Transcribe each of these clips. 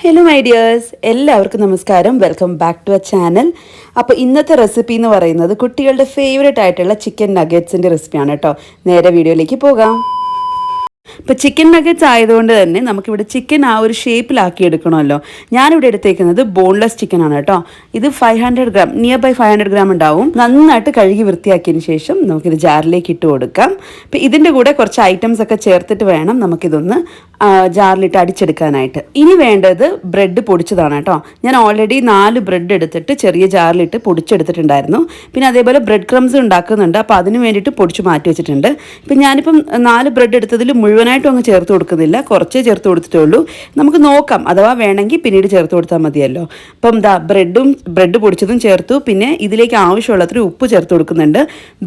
Hello my dears, എല്ലാവർക്കും നമസ്കാരം. Welcome back to a channel. അപ്പോൾ ഇന്നത്തെ റെസിപ്പി എന്ന് പറയുന്നത് കുട്ടികളുടെ ഫേവറേറ്റ് ആയിട്ടുള്ള ചിക്കൻ നഗറ്റ്സിൻ്റെ റെസിപ്പിയാണ് കേട്ടോ. നേരെ വീഡിയോയിലേക്ക് പോകാം. ഇപ്പോൾ ചിക്കൻ നഗറ്റ്സ് ആയതുകൊണ്ട് തന്നെ നമുക്കിവിടെ ചിക്കൻ ആ ഒരു ഷേപ്പിലാക്കി എടുക്കണമല്ലോ. ഞാനിവിടെ എടുത്തേക്കുന്നത് ബോൺലെസ് ചിക്കൻ ആണ് കേട്ടോ. ഇത് 500 ഗ്രാം, നിയർ ബൈ 500 ഗ്രാം ഉണ്ടാവും. നന്നായിട്ട് കഴുകി വൃത്തിയാക്കിയതിന് ശേഷം നമുക്കിത് ജാറിലേക്ക് ഇട്ട് കൊടുക്കാം. അപ്പോൾ ഇതിൻ്റെ കൂടെ കുറച്ച് ഐറ്റംസ് ഒക്കെ ചേർത്തിട്ട് വേണം നമുക്കിതൊന്ന് ജാറിലിട്ട് അടിച്ചെടുക്കാനായിട്ട്. ഇനി വേണ്ടത് ബ്രെഡ് പൊടിച്ചതാണ് കേട്ടോ. ഞാൻ ഓൾറെഡി 4 ബ്രെഡ് എടുത്തിട്ട് ചെറിയ ജാറിലിട്ട് പൊടിച്ചെടുത്തിട്ടുണ്ടായിരുന്നു. പിന്നെ അതേപോലെ ബ്രെഡ് ക്രംസ് ഉണ്ടാക്കുന്നുണ്ട്, അപ്പോൾ അതിന് വേണ്ടിയിട്ട് പൊടിച്ച് മാറ്റി വെച്ചിട്ടുണ്ട്. ഇപ്പം ഞാനിപ്പം 4 ബ്രെഡ് എടുത്തതിൽ മുഴുവനായിട്ടും അങ്ങ് ചേർത്ത് കൊടുക്കുന്നില്ല, കുറച്ചേ ചേർത്ത് കൊടുത്തിട്ടുള്ളൂ. നമുക്ക് നോക്കാം, അഥവാ വേണമെങ്കിൽ പിന്നീട് ചേർത്ത് കൊടുത്താൽ മതിയല്ലോ. അപ്പം ബ്രെഡ് പൊടിച്ചതും ചേർത്തു. പിന്നെ ഇതിലേക്ക് ആവശ്യമുള്ളത്ര ഉപ്പ് ചേർത്ത് കൊടുക്കുന്നുണ്ട്.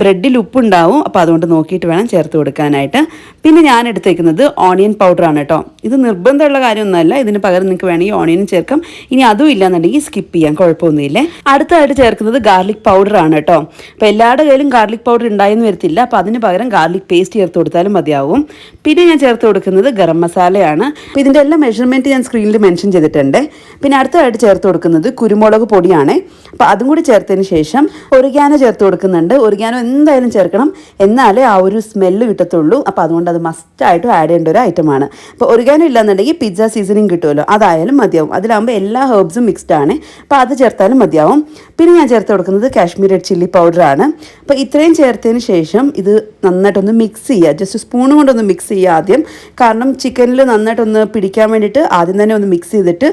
ബ്രെഡിൽ ഉപ്പുണ്ടാവും, അപ്പോൾ അതുകൊണ്ട് നോക്കിയിട്ട് വേണം ചേർത്ത് കൊടുക്കാനായിട്ട്. പിന്നെ ഞാൻ എടുത്തേക്കുന്നത് ഓണിയൻ പൗഡറാണ് കേട്ടോ. ഇത് നിർബന്ധമുള്ള കാര്യമൊന്നുമല്ല, ഇതിന് പകരം നിങ്ങൾക്ക് വേണമെങ്കിൽ ഓണിയനും ചേർക്കാം. ഇനി അതും ഇല്ലാന്നുണ്ടെങ്കിൽ സ്കിപ്പ് ചെയ്യാം, കുഴപ്പമൊന്നുമില്ലേ. അടുത്തതായിട്ട് ചേർക്കുന്നത് ഗാർലിക് പൗഡറാണ് കേട്ടോ. അപ്പോൾ എല്ലാവരുടെ കയ്യിലും ഗാർലിക് പൗഡർ ഉണ്ടായെന്ന് വരത്തില്ല, അപ്പോൾ അതിന് പകരം ഗാർലിക് പേസ്റ്റ് ചേർത്ത് കൊടുത്താലും മതിയാവും. പിന്നെ ഞാൻ ചേർത്ത് കൊടുക്കുന്നത് ഗരം മസാലയാണ്. അപ്പോൾ ഇതിൻ്റെ എല്ലാ മെഷർമെൻറ്റ് ഞാൻ സ്ക്രീനിൽ മെൻഷൻ ചെയ്തിട്ടുണ്ട്. പിന്നെ അടുത്തതായിട്ട് ചേർത്ത് കൊടുക്കുന്നത് കുരുമുളക് പൊടിയാണ്. അപ്പോൾ അതും കൂടി ചേർത്തതിന് ശേഷം ഒറിഗാനോ ചേർത്ത് കൊടുക്കുന്നുണ്ട്. ഒറിഗാനോ എന്തായാലും ചേർക്കണം, എന്നാലേ ആ ഒരു സ്മെല്ല് കിട്ടത്തുള്ളൂ. അപ്പോൾ അതുകൊണ്ട് അത് മസ്റ്റായിട്ടും ആഡ് ചെയ്യേണ്ട ഒരു ഐറ്റമാണ്. അപ്പോൾ ഒറിഗാനോ ഇല്ലാന്നുണ്ടെങ്കിൽ പിസ്സ സീസണിങ് കിട്ടുമല്ലോ, അതായാലും മതിയാവും. അതിലാകുമ്പോൾ എല്ലാ ഹെർബ്സും മിക്സ്ഡ് ആണ്, അപ്പോൾ അത് ചേർത്താലും മതിയാവും. പിന്നെ ഞാൻ ചേർത്ത് കൊടുക്കുന്നത് കാശ്മീരി റെഡ് ചില്ലി പൗഡറാണ്. അപ്പോൾ ഇത്രയും ചേർത്തതിന് ശേഷം ഇത് നന്നായിട്ടൊന്ന് മിക്സ് ചെയ്യുക. ജസ്റ്റ് സ്പൂൺ കൊണ്ടൊന്ന് മിക്സ് ചെയ്യുക ആദ്യം. കാരണം ചിക്കനിൽ നന്നായിട്ടൊന്ന് പിടിക്കാൻ വേണ്ടിയിട്ട് ആദ്യം തന്നെ ഒന്ന് മിക്സ് ചെയ്തിട്ട്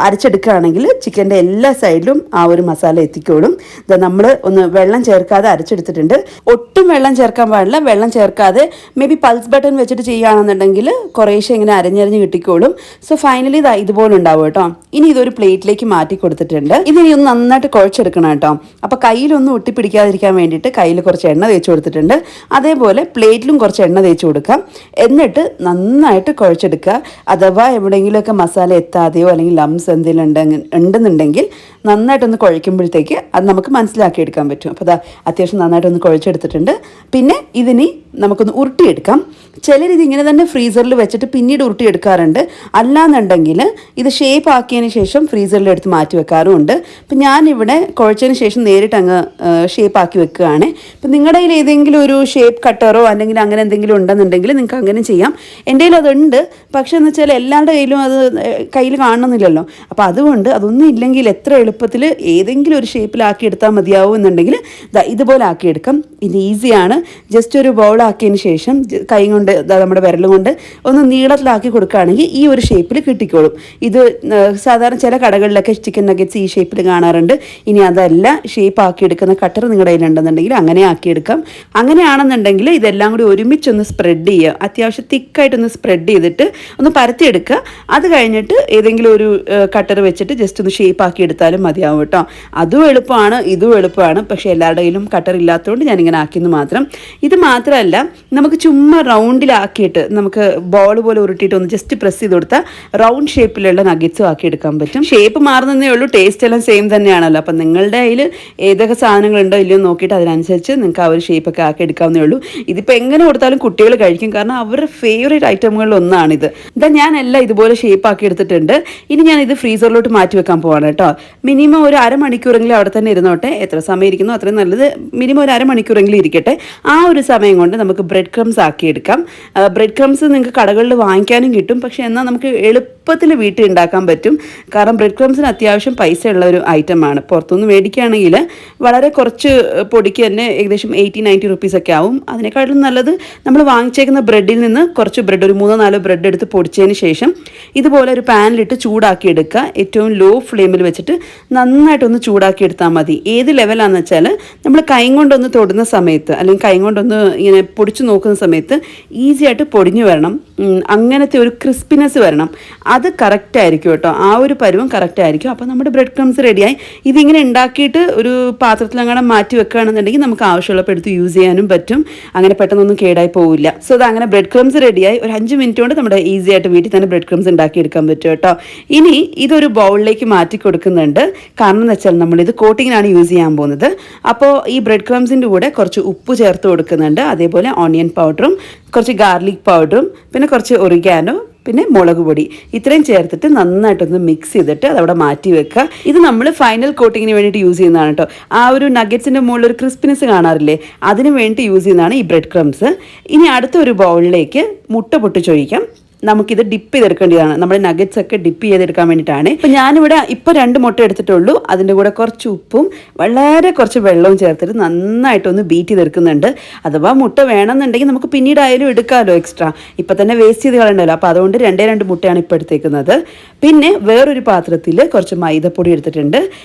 അരച്ചെടുക്കുകയാണെങ്കിൽ ചിക്കൻ്റെ എല്ലാ സൈഡിലും ആ ഒരു മസാല എത്തിക്കോളും. നമ്മൾ ഒന്ന് വെള്ളം ചേർക്കാതെ അരച്ചെടുത്തിട്ടുണ്ട്. ഒട്ടും വെള്ളം ചേർക്കാൻ പാടില്ല. വെള്ളം ചേർക്കാതെ മേ ബി പൾസ് ബട്ടൺ വെച്ചിട്ട് ചെയ്യുകയാണെന്നുണ്ടെങ്കിൽ കുറേശ്ശെ ഇങ്ങനെ അരഞ്ഞരിഞ്ഞ് കിട്ടിക്കോളും. സോ ഫൈനലി ഇതുപോലെ ഉണ്ടാവും കേട്ടോ. ഇനി ഇതൊരു പ്ലേറ്റിലേക്ക് മാറ്റി കൊടുത്തിട്ടുണ്ട്. ഇതിനി ഒന്ന് നന്നായിട്ട് കുഴച്ചെടുക്കണം കേട്ടോ. അപ്പോൾ കയ്യിലൊന്നും ഒട്ടിപ്പിടിക്കാതിരിക്കാൻ വേണ്ടിയിട്ട് കയ്യിൽ കുറച്ച് എണ്ണ തേച്ച് കൊടുത്തിട്ടുണ്ട്. അതേപോലെ പ്ലേറ്റിലും കുറച്ച് എണ്ണ തേച്ച് കൊടുക്കാം. എന്നിട്ട് നന്നായിട്ട് കുഴച്ചെടുക്കുക. അഥവാ എവിടെയെങ്കിലുമൊക്കെ മസാല എത്താതെയോ അല്ലെങ്കിൽ ലംസ് എന്തെങ്കിലും ഉണ്ടെന്നുണ്ടെങ്കിൽ നന്നായിട്ടൊന്ന് കുഴയ്ക്കുമ്പോഴത്തേക്ക് അത് നമുക്ക് മനസ്സിലാക്കിയെടുക്കാൻ പറ്റും. അപ്പോൾ അത്യാവശ്യം നന്നായിട്ടൊന്ന് കുഴച്ചെടുത്തിട്ടുണ്ട്. പിന്നെ ഇതിനി നമുക്കൊന്ന് ഉരുട്ടിയെടുക്കാം. ചിലരിത് ഇങ്ങനെ തന്നെ ഫ്രീസറിൽ വെച്ചിട്ട് പിന്നീട് ഉരുട്ടിയെടുക്കാറുണ്ട്. അല്ലാന്നുണ്ടെങ്കിൽ ഇത് ഷേപ്പ് ആക്കിയതിന് ശേഷം ഫ്രീസറിൽ എടുത്ത് മാറ്റി വെക്കാറുമുണ്ട്. അപ്പം ഞാനിവിടെ കുഴച്ചതിന് ശേഷം നേരിട്ട് അങ്ങ് ഷേപ്പ് ആക്കി വെക്കുകയാണ്. ഇപ്പം നിങ്ങളുടെ കയ്യിൽ ഏതെങ്കിലും ഒരു ഷേപ്പ് കട്ടറോ അല്ലെങ്കിൽ അങ്ങനെ എന്തെങ്കിലും ഉണ്ടെന്നുണ്ടെങ്കിൽ നിങ്ങൾക്ക് അങ്ങനെ ചെയ്യാം. എൻ്റെ കയ്യിൽ അതുണ്ട്, പക്ഷേ എന്ന് വെച്ചാൽ എല്ലാവരുടെ കയ്യിലും അത് കയ്യിൽ കാണണമെന്നില്ലല്ലോ. അപ്പോൾ അതുകൊണ്ട് അതൊന്നും ഇല്ലെങ്കിൽ എത്ര എളുപ്പത്തിൽ ഏതെങ്കിലും ഒരു ഷേപ്പിലാക്കി എടുത്താൽ മതിയാവും എന്നുണ്ടെങ്കിൽ ഇതുപോലെ ആക്കിയെടുക്കാം. ഇത് ഈസിയാണ്. ജസ്റ്റ് ഒരു ബൗളാക്കിയതിന് ശേഷം കൈ കൊണ്ട് നമ്മുടെ വിരൽ കൊണ്ട് ഒന്ന് നീളത്തിലാക്കി കൊടുക്കുകയാണെങ്കിൽ ഈ ഒരു ഷേപ്പിൽ കിട്ടിക്കോളും. ഇത് സാധാരണ ചില കടകളിലൊക്കെ ചിക്കൻ നഗറ്റ്സ് ഈ ഷേപ്പിൽ കാണാറുണ്ട്. ഇനി അതല്ല, ഷേപ്പ് ആക്കിയെടുക്കുന്ന കട്ടർ നിങ്ങളുടെ കയ്യിലുണ്ടെന്നുണ്ടെങ്കിൽ അങ്ങനെ ആക്കിയെടുക്കാം. അങ്ങനെയാണെന്നുണ്ടെങ്കിൽ ഇതെല്ലാം കൂടി ഒരുമിച്ചൊന്ന് സ്പ്രെഡ് ചെയ്യുക. അത്യാവശ്യം തിക്കായിട്ടൊന്ന് സ്പ്രെഡ് ചെയ്തിട്ട് ഒന്ന് പരത്തിയെടുക്കുക. അത് കഴിഞ്ഞിട്ട് ഏതെങ്കിലും ഒരു കട്ടർ വെച്ചിട്ട് ജസ്റ്റ് ഒന്ന് ഷേപ്പ് ആക്കി എടുത്താലും മതിയാവും കേട്ടോ. അതും എളുപ്പമാണ്, ഇതും എളുപ്പമാണ്. പക്ഷേ എല്ലാവരുടെ കയ്യിലും കട്ടർ ഇല്ലാത്തതുകൊണ്ട് ഞാനിങ്ങനെ ആക്കിയെന്ന് മാത്രം. ഇത് മാത്രമല്ല, നമുക്ക് ചുമ്മാ റൗണ്ടിലാക്കിയിട്ട് നമുക്ക് ബോൾ പോലെ ഉരുട്ടിയിട്ട് ഒന്ന് ജസ്റ്റ് പ്രസ് ചെയ്ത് കൊടുത്താൽ റൗണ്ട് ഷേപ്പിലുള്ള നഗറ്റ്സും ആക്കി എടുക്കാൻ പറ്റും. ഷേപ്പ് മാറുന്നതേ ഉള്ളൂ, ടേസ്റ്റ് എല്ലാം സെയിം തന്നെയാണല്ലോ. അപ്പം നിങ്ങളുടെ കയ്യിൽ ഏതൊക്കെ സാധനങ്ങളുണ്ടോ ഇല്ലയോ നോക്കിയിട്ട് അതിനനുസരിച്ച് നിങ്ങൾക്ക് ആ ഒരു ഷേപ്പൊക്കെ ആക്കി എടുക്കാവുന്നേ ഉള്ളൂ. ഇതിപ്പോൾ എങ്ങനെ കൊടുത്താലും കുട്ടികൾ കഴിക്കും, കാരണം അവരുടെ ഫേവറേറ്റ് ഐറ്റമുകളിൽ ഒന്നാണിത്. ഞാൻ എല്ലാം ഇതുപോലെ ഷേപ്പ് ആക്കി എടുത്തിട്ടുണ്ട്. ഇനി ഞാൻ ഇത് ഫ്രീസറിലോട്ട് മാറ്റി വെക്കാൻ പോവാണ് കേട്ടോ. മിനിമം ഒരു അരമണിക്കൂറെങ്കിലും അവിടെ തന്നെ ഇരുന്നോട്ടെ. എത്ര സമയം ഇരിക്കുന്നു അത്രയും നല്ലത്. മിനിമം ഒരു അരമണിക്കൂറെങ്കിലും ഇരിക്കട്ടെ. ആ ഒരു സമയം കൊണ്ട് നമുക്ക് ബ്രെഡ് ക്രംസ് ആക്കിയെടുക്കാം. ബ്രെഡ് ക്രംസ് നിങ്ങൾക്ക് കടകളിൽ വാങ്ങിക്കാനും കിട്ടും, പക്ഷേ എന്നാൽ നമുക്ക് എളുപ്പത്തിൽ വീട്ടിൽ ഉണ്ടാക്കാൻ പറ്റും. കാരണം ബ്രെഡ് ക്രംസിന് അത്യാവശ്യം പൈസ ഉള്ള ഒരു ഐറ്റമാണ്. പുറത്തുനിന്ന് മേടിക്കുകയാണെങ്കിൽ വളരെ കുറച്ച് പൊടിക്ക് തന്നെ ഏകദേശം 80-90 റുപ്പീസൊക്കെ ആവും. അതിനേക്കാളും നല്ലത് നമ്മൾ വാങ്ങിച്ചേക്കുന്ന ബ്രെഡിൽ നിന്ന് കുറച്ച് ബ്രെഡ്, ഒരു 3-4 ബ്രെഡ് എടുത്ത് പൊടിച്ചതിന് ശേഷം ഇതുപോലെ ഒരു പാനിലിട്ട് ചൂടാക്കി എടുക്കുക. ഏറ്റവും ലോ ഫ്ലെയിമിൽ വെച്ചിട്ട് നന്നായിട്ടൊന്ന് ചൂടാക്കി എടുത്താൽ മതി. ഏത് ലെവലാണെന്ന് വെച്ചാൽ നമ്മൾ കൈ കൊണ്ടൊന്ന് തൊടുന്ന സമയത്ത് അല്ലെങ്കിൽ കൈ കൊണ്ടൊന്ന് ഇങ്ങനെ പൊടിച്ചു നോക്കുന്ന സമയത്ത് ഈസി ആയിട്ട് പൊടിഞ്ഞു വരണം. അങ്ങനത്തെ ഒരു ക്രിസ്പിനെസ് വരണം. അത് കറക്റ്റ് ആയിരിക്കും കേട്ടോ. ആ ഒരു പരുവം കറക്റ്റ് ആയിരിക്കും. അപ്പോൾ നമ്മുടെ ബ്രെഡ് ക്രംസ് റെഡിയായി. ഇതിങ്ങനെ ഉണ്ടാക്കിയിട്ട് ഒരു പാത്രത്തിലങ്ങനെ മാറ്റി വെക്കുകയാണെന്നുണ്ടെങ്കിൽ നമുക്ക് ആവശ്യമുള്ളപ്പോൾ എടുത്ത് യൂസ് ചെയ്യാനും പറ്റും. അങ്ങനെ പെട്ടെന്നൊന്നും കേടായി പോവില്ല. സോ അത് അങ്ങനെ ബ്രെഡ് ക്രംസ് റെഡിയായി. ഒരു 5 മിനിറ്റ് കൊണ്ട് നമ്മുടെ ഈസി ആയിട്ട് വീട്ടിൽ തന്നെ ബ്രെഡ് ക്രംസ് ഉണ്ടാക്കിയെടുക്കാൻ പറ്റും കേട്ടോ. ഇനി ഇതൊരു ബൗളിലേക്ക് മാറ്റി കൊടുക്കുന്നുണ്ട്. കാരണം എന്ന് വെച്ചാൽ നമ്മളിത് കോട്ടിങ്ങിനാണ് യൂസ് ചെയ്യാൻ പോകുന്നത്. അപ്പോൾ ഈ ബ്രെഡ് ക്രംസിൻ്റെ കൂടെ കുറച്ച് ഉപ്പ് ചേർത്ത് കൊടുക്കുന്നുണ്ട്. അതേപോലെ ഓണിയൻ പൗഡറും കുറച്ച് ഗാർലിക് പൗഡറും പിന്നെ കുറച്ച് ഒറിഗാനോ പിന്നെ മുളക് പൊടി ഇത്രയും ചേർത്തിട്ട് നന്നായിട്ടൊന്ന് മിക്സ് ചെയ്തിട്ട് അതവിടെ മാറ്റി വെക്കുക. ഇത് നമ്മൾ ഫൈനൽ കോട്ടിങ്ങിന് വേണ്ടിയിട്ട് യൂസ് ചെയ്യുന്നതാണ് കേട്ടോ. ആ ഒരു നഗറ്റ്സിൻ്റെ മുകളിൽ ഒരു ക്രിസ്പിനെസ് കാണാറില്ലേ, അതിന് വേണ്ടി യൂസ് ചെയ്യുന്നതാണ് ഈ ബ്രെഡ് ക്രംസ്. ഇനി അടുത്ത ഒരു ബൗളിലേക്ക് മുട്ട പൊട്ടിച്ചൊഴിക്കാം. നമുക്കിത് ഡിപ്പ് ചെയ്തെടുക്കേണ്ടതാണ്. നമ്മുടെ നഗറ്റ്സ് ഒക്കെ ഡിപ്പ് ചെയ്തെടുക്കാൻ വേണ്ടിയിട്ടാണ്. ഇപ്പം ഞാനിവിടെ ഇപ്പോൾ 2 മുട്ട എടുത്തിട്ടുള്ളൂ. അതിൻ്റെ കൂടെ കുറച്ച് ഉപ്പും വളരെ കുറച്ച് വെള്ളവും ചേർത്തിട്ട് നന്നായിട്ടൊന്ന് ബീറ്റ് ചെയ്തെടുക്കുന്നുണ്ട്. അഥവാ മുട്ട വേണമെന്നുണ്ടെങ്കിൽ നമുക്ക് പിന്നീടായാലും എടുക്കാമല്ലോ എക്സ്ട്രാ. ഇപ്പം തന്നെ വേസ്റ്റ് ചെയ്ത് കളയണ്ടല്ലോ. അപ്പോൾ അതുകൊണ്ട് 2 മുട്ടയാണ് ഇപ്പോൾ എടുത്തേക്കുന്നത്. പിന്നെ വേറൊരു പാത്രത്തിൽ കുറച്ച് മൈദപ്പൊടി എടുത്തിട്ടുണ്ട്.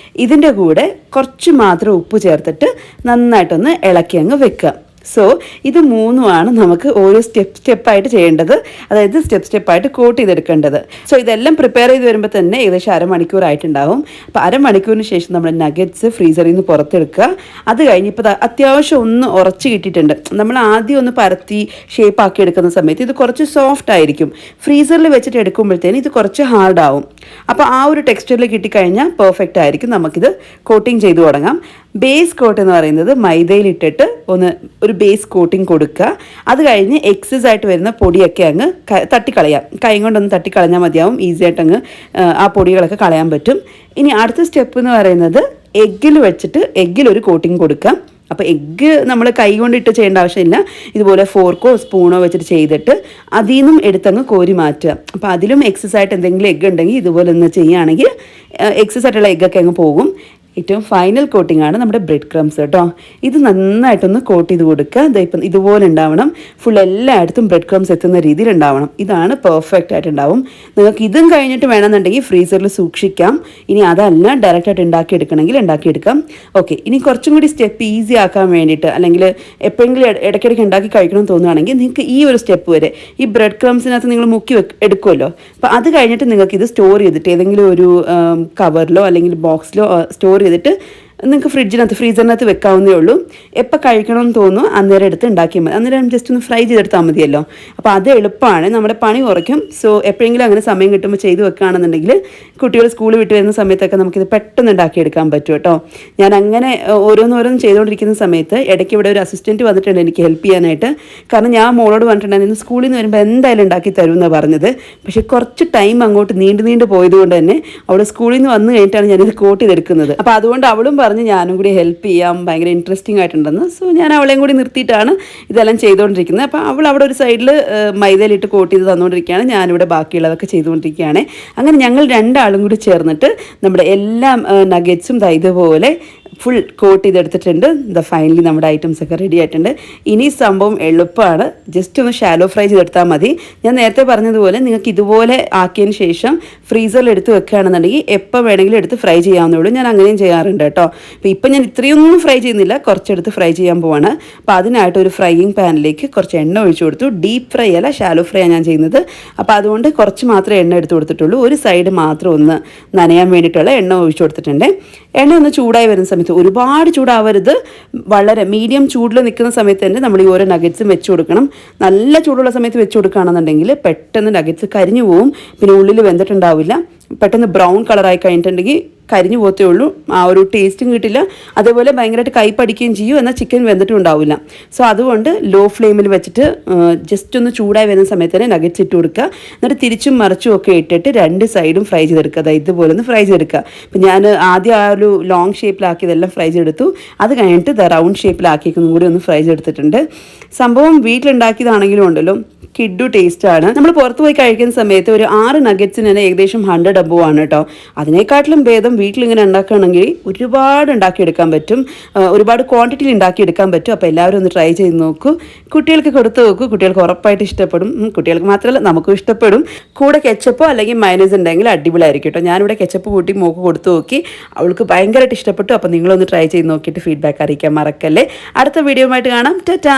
ഇതിൻ്റെ കൂടെ കുറച്ച് മാത്രം ഉപ്പ് ചേർത്തിട്ട് നന്നായിട്ടൊന്ന് ഇളക്കി അങ്ങ് വെക്കുക. സോ ഇത് 3ആണ് നമുക്ക് ഓരോ സ്റ്റെപ്പായിട്ട് ചെയ്യേണ്ടത്. അതായത് സ്റ്റെപ്പായിട്ട് കോട്ട് ചെയ്തെടുക്കേണ്ടത്. സോ ഇതെല്ലാം പ്രിപ്പയർ ചെയ്ത് വരുമ്പോൾ തന്നെ ഏകദേശം അരമണിക്കൂറായിട്ടുണ്ടാവും. അപ്പോൾ അരമണിക്കൂറിന് ശേഷം നമ്മൾ നഗറ്റ്സ് ഫ്രീസറിൽ നിന്ന് പുറത്തെടുക്കുക. അത് കഴിഞ്ഞ് ഇപ്പോൾ അത്യാവശ്യം ഒന്ന് ഉറച്ച് കിട്ടിയിട്ടുണ്ട്. നമ്മൾ ആദ്യം ഒന്ന് പരത്തി ഷേപ്പ് ആക്കി എടുക്കുന്ന സമയത്ത് ഇത് കുറച്ച് സോഫ്റ്റ് ആയിരിക്കും. ഫ്രീസറിൽ വെച്ചിട്ട് എടുക്കുമ്പോഴത്തേന് ഇത് കുറച്ച് ഹാർഡാവും. അപ്പോൾ ആ ഒരു ടെക്സ്ചറിൽ കിട്ടിക്കഴിഞ്ഞാൽ പെർഫെക്റ്റ് ആയിരിക്കും. നമുക്കിത് കോട്ടിങ് ചെയ്ത് തുടങ്ങാം. ബേസ് കോട്ട് എന്ന് പറയുന്നത് മൈദയിലിട്ടിട്ട് ഒരു ബേസ് കോട്ടിങ് കൊടുക്കുക. അത് കഴിഞ്ഞ് എക്സസ് ആയിട്ട് വരുന്ന പൊടിയൊക്കെ അങ്ങ് തട്ടിക്കളയാം. കൈ കൊണ്ടൊന്ന് തട്ടിക്കളഞ്ഞാൽ മതിയാവും. ഈസി ആയിട്ട് അങ്ങ് ആ പൊടികളൊക്കെ കളയാൻ പറ്റും. ഇനി അടുത്ത സ്റ്റെപ്പ് എന്ന് പറയുന്നത് എഗ്ഗിൽ വെച്ചിട്ട് എഗ്ഗിലൊരു കോട്ടിങ് കൊടുക്കാം. അപ്പോൾ എഗ്ഗ് നമ്മൾ കൈ കൊണ്ടിട്ട് ചെയ്യേണ്ട ആവശ്യമില്ല. ഇതുപോലെ ഫോർക്കോ സ്പൂണോ വെച്ചിട്ട് ചെയ്തിട്ട് അതിൽ നിന്നും എടുത്തങ്ങ് കോരി മാറ്റുക. അപ്പോൾ അതിലും എക്സസ് ആയിട്ട് എന്തെങ്കിലും എഗ്ഗ് ഉണ്ടെങ്കിൽ ഇതുപോലെ ഒന്ന് ചെയ്യുകയാണെങ്കിൽ എക്സസ് ആയിട്ടുള്ള എഗ്ഗൊക്കെ അങ്ങ് പോകും. ഏറ്റവും ഫൈനൽ കോട്ടിംഗ് ആണ് നമ്മുടെ ബ്രെഡ് ക്രംസ് കേട്ടോ. ഇത് നന്നായിട്ടൊന്ന് കോട്ട് ചെയ്ത് കൊടുക്കുക. ഇപ്പം ഇതുപോലെ ഉണ്ടാവണം. ഫുൾ എല്ലായിടത്തും ബ്രെഡ് ക്രംസ് എത്തുന്ന രീതിയിൽ ഉണ്ടാവണം. ഇതാണ് പെർഫെക്റ്റ് ആയിട്ടുണ്ടാവും. നിങ്ങൾക്ക് ഇതും കഴിഞ്ഞിട്ട് വേണമെന്നുണ്ടെങ്കിൽ ഫ്രീസറിൽ സൂക്ഷിക്കാം. ഇനി അതല്ല ഡയറക്റ്റായിട്ട് ഉണ്ടാക്കിയെടുക്കണമെങ്കിൽ ഉണ്ടാക്കിയെടുക്കാം. ഓക്കെ, ഇനി കുറച്ചും കൂടി സ്റ്റെപ്പ് ഈസി ആക്കാൻ വേണ്ടിയിട്ട് അല്ലെങ്കിൽ എപ്പോഴെങ്കിലും ഇടയ്ക്കിടയ്ക്ക് ഉണ്ടാക്കി കഴിക്കണമെന്ന് തോന്നുകയാണെങ്കിൽ നിങ്ങൾക്ക് ഈ ഒരു സ്റ്റെപ്പ് വരെ ഈ ബ്രെഡ് ക്രംസിനകത്ത് നിങ്ങൾ മുക്കി എടുക്കുമല്ലോ. അപ്പോൾ അത് കഴിഞ്ഞിട്ട് നിങ്ങൾക്ക് ഇത് സ്റ്റോർ ചെയ്തിട്ട് ഏതെങ്കിലും ഒരു കവറിലോ അല്ലെങ്കിൽ ബോക്സിലോ സ്റ്റോർ ചെയ്തിട്ട് നിങ്ങൾക്ക് ഫ്രീസറിനകത്ത് വെക്കാവുന്നേ ഉള്ളൂ. എപ്പോൾ കഴിക്കണമെന്ന് തോന്നുന്നു അന്നേരം എടുത്ത് ഉണ്ടാക്കിയാൽ മതി. അന്നേരം ജസ്റ്റ് ഒന്ന് ഫ്രൈ ചെയ്തെടുത്താൽ മതിയല്ലോ. അപ്പോൾ അത് എളുപ്പമാണ്, നമ്മുടെ പണി കുറയ്ക്കും. സോ എപ്പോഴെങ്കിലും അങ്ങനെ സമയം കിട്ടുമ്പോൾ ചെയ്ത് വെക്കുകയാണെന്നുണ്ടെങ്കിൽ കുട്ടികൾ സ്കൂളിൽ വിട്ട് വരുന്ന സമയത്തൊക്കെ നമുക്കിത് പെട്ടെന്ന് ഉണ്ടാക്കിയെടുക്കാൻ പറ്റും കേട്ടോ. ഞാൻ അങ്ങനെ ഓരോന്നോരോന്ന് ചെയ്തുകൊണ്ടിരിക്കുന്ന സമയത്ത് ഇടയ്ക്ക് ഇവിടെ ഒരു അസിസ്റ്റൻറ്റ് വന്നിട്ടുണ്ട് എനിക്ക് ഹെൽപ്പ് ചെയ്യാനായിട്ട്. കാരണം ഞാൻ മോളോട് പറഞ്ഞിട്ടുണ്ടായിരുന്നു സ്കൂളിൽ നിന്ന് വരുമ്പോൾ എന്തായാലും ഉണ്ടാക്കി തരും എന്നാണ് പറഞ്ഞത്. പക്ഷേ കുറച്ച് ടൈം അങ്ങോട്ട് നീണ്ടു പോയതുകൊണ്ട് തന്നെ അവിടെ സ്കൂളിൽ നിന്ന് വന്നു കഴിഞ്ഞിട്ടാണ് ഞാനിത് കോട്ട് ചെയ്തെടുക്കുന്നത്. അപ്പോൾ അതുകൊണ്ട് അവളും ഞാനും കൂടി ഹെൽപ്പ് ചെയ്യാം, ഭയങ്കര ഇൻട്രസ്റ്റിംഗ് ആയിട്ടുണ്ടെന്ന്. സോ ഞാൻ അവളെയും കൂടി നിർത്തിയിട്ടാണ് ഇതെല്ലാം ചെയ്തുകൊണ്ടിരിക്കുന്നത്. അപ്പോൾ അവൾ അവിടെ ഒരു സൈഡിൽ മൈദയിലിട്ട് കോട്ട് ചെയ്ത് തന്നുകൊണ്ടിരിക്കുകയാണ്, ഞാനിവിടെ ബാക്കിയുള്ളതൊക്കെ ചെയ്തുകൊണ്ടിരിക്കുകയാണ്. അങ്ങനെ ഞങ്ങൾ 2 ആളും കൂടി ചേർന്നിട്ട് നമ്മുടെ എല്ലാ നഗറ്റ്സും ഇതുപോലെ ഫുൾ കോട്ട് ചെയ്തെടുത്തിട്ടുണ്ട്. ഫൈനലി നമ്മുടെ ഐറ്റംസ് ഒക്കെ റെഡി ആയിട്ടുണ്ട്. ഇനി സംഭവം എളുപ്പമാണ്. ജസ്റ്റ് ഒന്ന് ഷാലോ ഫ്രൈ ചെയ്തെടുത്താൽ മതി. ഞാൻ നേരത്തെ പറഞ്ഞതുപോലെ നിങ്ങൾക്ക് ഇതുപോലെ ആക്കിയതിന് ശേഷം ഫ്രീസറിൽ എടുത്ത് വെക്കുകയാണെന്നുണ്ടെങ്കിൽ എപ്പോൾ വേണമെങ്കിലും എടുത്ത് ഫ്രൈ ചെയ്യാവുന്നേ ഉള്ളൂ. ഞാൻ അങ്ങനെയും ചെയ്യാറുണ്ട് കേട്ടോ. അപ്പോൾ ഇപ്പം ഞാൻ ഇത്രയൊന്നും ഫ്രൈ ചെയ്യുന്നില്ല, കുറച്ചെടുത്ത് ഫ്രൈ ചെയ്യാൻ പോവാണ്. അപ്പോൾ അതിനായിട്ട് ഒരു ഫ്രൈയിങ് പാനിലേക്ക് കുറച്ച് എണ്ണ ഒഴിച്ചു കൊടുത്തു. ഡീപ്പ് ഫ്രൈ അല്ല, ഷാലോ ഫ്രൈ ആണ് ഞാൻ ചെയ്യുന്നത്. അപ്പോൾ അതുകൊണ്ട് കുറച്ച് മാത്രമേ എണ്ണ എടുത്ത് കൊടുത്തിട്ടുള്ളൂ. ഒരു സൈഡ് മാത്രം ഒന്ന് നനയാൻ വേണ്ടിയിട്ടുള്ള എണ്ണ ഒഴിച്ചു കൊടുത്തിട്ടുണ്ട്. എണ്ണ ഒന്ന് ചൂടായി വരുന്ന സമയത്ത് ഒരുപാട് ചൂടാവരുത്, വളരെ മീഡിയം ചൂടിൽ നിൽക്കുന്ന സമയത്ത് തന്നെ നമ്മൾ ഈ ഓരോ നഗറ്റ്സും വെച്ച് കൊടുക്കണം. നല്ല ചൂടുള്ള സമയത്ത് വെച്ച് കൊടുക്കുകയാണെന്നുണ്ടെങ്കിൽ പെട്ടെന്ന് നഗറ്റ്സ് കരിഞ്ഞു പോവും, പിന്നെ ഉള്ളിൽ വെന്തിട്ടുണ്ടാവില്ല. പെട്ടെന്ന് ബ്രൗൺ കളറായി കഴിഞ്ഞിട്ടുണ്ടെങ്കിൽ കരിഞ്ഞു പോകത്തേ ഉള്ളൂ, ആ ഒരു ടേസ്റ്റും കിട്ടില്ല. അതേപോലെ ഭയങ്കരമായിട്ട് കൈപ്പടിക്കുകയും ചെയ്യും, എന്നാൽ ചിക്കൻ വെന്തിട്ടും ഉണ്ടാവില്ല. സോ അതുകൊണ്ട് ലോ ഫ്ലെയിമിൽ വെച്ചിട്ട് ജസ്റ്റ് ഒന്ന് ചൂടായി വരുന്ന സമയത്ത് തന്നെ നഗറ്റ്സ് ഇട്ട് കൊടുക്കുക. എന്നിട്ട് തിരിച്ചും മറിച്ചും ഒക്കെ ഇട്ടിട്ട് 2 സൈഡും ഫ്രൈ ചെയ്തെടുക്കുക. അതായത് ഇതുപോലെ ഒന്ന് ഫ്രൈ ചെയ്തെടുക്കുക. അപ്പം ഞാൻ ആദ്യം ആ ഒരു ലോങ് ഷേപ്പിലാക്കിയതെല്ലാം ഫ്രൈ ചെയ്തെടുത്തു. അത് കഴിഞ്ഞിട്ട് റൗണ്ട് ഷേപ്പിലാക്കിയേക്കുന്നതും കൂടി ഒന്ന് ഫ്രൈ ചെയ്തെടുത്തിട്ടുണ്ട്. സംഭവം വീട്ടിലുണ്ടാക്കിയതാണെങ്കിലും ഉണ്ടല്ലോ കിഡു ടേസ്റ്റാണ്. നമ്മൾ പുറത്ത് പോയി കഴിക്കുന്ന സമയത്ത് ഒരു 6 നഗറ്റ്സിന് തന്നെ ഏകദേശം 100 അബോവാണ് കേട്ടോ. അതിനേക്കാട്ടിലും ഭേദം വീട്ടിലിങ്ങനെ ഉണ്ടാക്കുകയാണെങ്കിൽ ഒരുപാട് ഉണ്ടാക്കിയെടുക്കാൻ പറ്റും, ഒരുപാട് ക്വാണ്ടിറ്റിയിൽ ഉണ്ടാക്കിയെടുക്കാൻ പറ്റും. അപ്പോൾ എല്ലാവരും ഒന്ന് ട്രൈ ചെയ്ത് നോക്കൂ, കുട്ടികൾക്ക് കൊടുത്ത് നോക്കൂ. കുട്ടികൾക്ക് ഉറപ്പായിട്ട് ഇഷ്ടപ്പെടും. കുട്ടികൾക്ക് മാത്രമല്ല നമുക്കും ഇഷ്ടപ്പെടും. കൂടെ കെച്ചപ്പോ അല്ലെങ്കിൽ മയനൈസ് ഉണ്ടെങ്കിൽ അടിപൊളിയായിരിക്കും കേട്ടോ. ഞാനിവിടെ കെച്ചപ്പ് കൂട്ടി മോക്ക് കൊടുത്തു നോക്കി, അവൾക്ക് ഭയങ്കരമായിട്ട് ഇഷ്ടപ്പെട്ടു. അപ്പോൾ നിങ്ങളൊന്ന് ട്രൈ ചെയ്ത് നോക്കിയിട്ട് ഫീഡ്ബാക്ക് അറിയിക്കാൻ മറക്കല്ലേ. അടുത്ത വീഡിയോ ആയിട്ട് കാണാം. ടാറ്റാ.